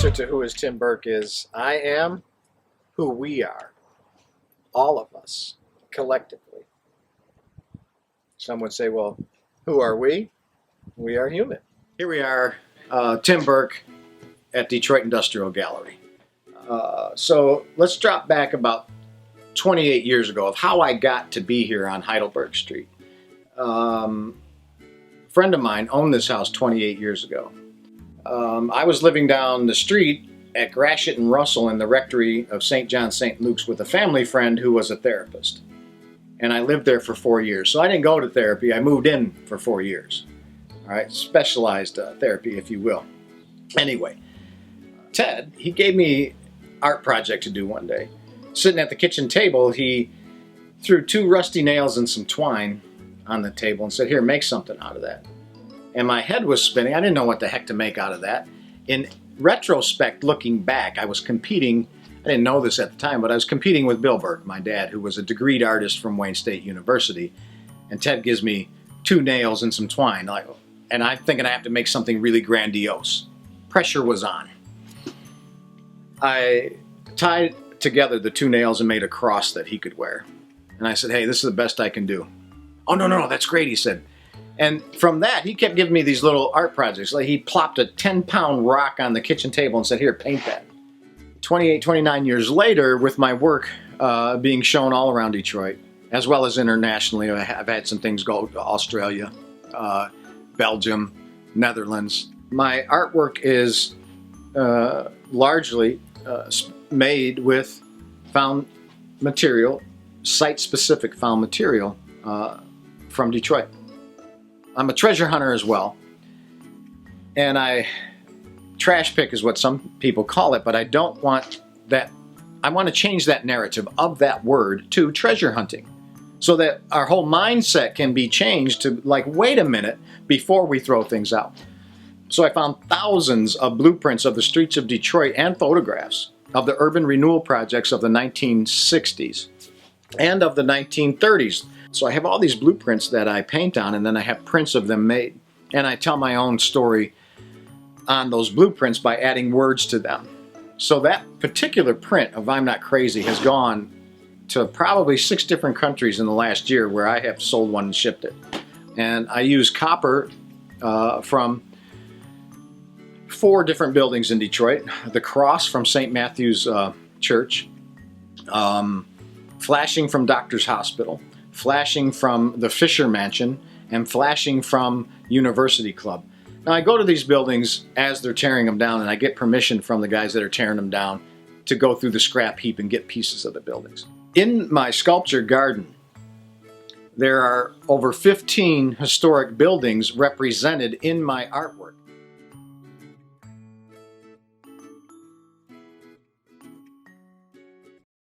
answer to who is Tim Burke is, I am who we are. All of us, collectively. Some would say, well, who are we? We are human. Here we are, Tim Burke at Detroit Industrial Gallery. So let's drop back about 28 years ago of how I got to be here on Heidelberg Street. A friend of mine owned this house 28 years ago. I was living down the street at Gratiot and Russell in the rectory of St. John St. Luke's with a family friend who was a therapist. And I lived there for 4 years. So I didn't go to therapy, I moved in for 4 years. All right, specialized therapy, if you will. Anyway, Ted, he gave me art project to do one day. Sitting at the kitchen table, he threw 2 rusty nails and some twine on the table and said, here, make something out of that. And my head was spinning. I didn't know what the heck to make out of that. In retrospect, looking back, I was competing. I didn't know this at the time, but I was competing with Bill Burke, my dad, who was a degreed artist from Wayne State University. And Ted gives me 2 nails and some twine. And I'm thinking I have to make something really grandiose. Pressure was on. I tied together the 2 nails and made a cross that he could wear. And I said, hey, this is the best I can do. Oh, no, that's great, he said. And from that, he kept giving me these little art projects. Like he plopped a 10-pound rock on the kitchen table and said, here, paint that. 28, 29 years later, with my work being shown all around Detroit, as well as internationally, I've had some things go to Australia, Belgium, Netherlands. My artwork is largely made with found material, site-specific found material from Detroit. I'm a treasure hunter as well, and I trash pick is what some people call it, but I don't want that. I want to change that narrative of that word to treasure hunting so that our whole mindset can be changed to like, wait a minute before we throw things out. So I found thousands of blueprints of the streets of Detroit and photographs of the urban renewal projects of the 1960s and of the 1930s. So I have all these blueprints that I paint on, and then I have prints of them made. And I tell my own story on those blueprints by adding words to them. So that particular print of I'm Not Crazy has gone to probably 6 different countries in the last year where I have sold one and shipped it. And I use copper from 4 different buildings in Detroit. The cross from St. Matthew's Church, flashing from Doctor's Hospital, flashing from the Fisher Mansion, and flashing from University Club. Now I go to these buildings as they're tearing them down, and I get permission from the guys that are tearing them down to go through the scrap heap and get pieces of the buildings. In my sculpture garden, there are over 15 historic buildings represented in my artwork.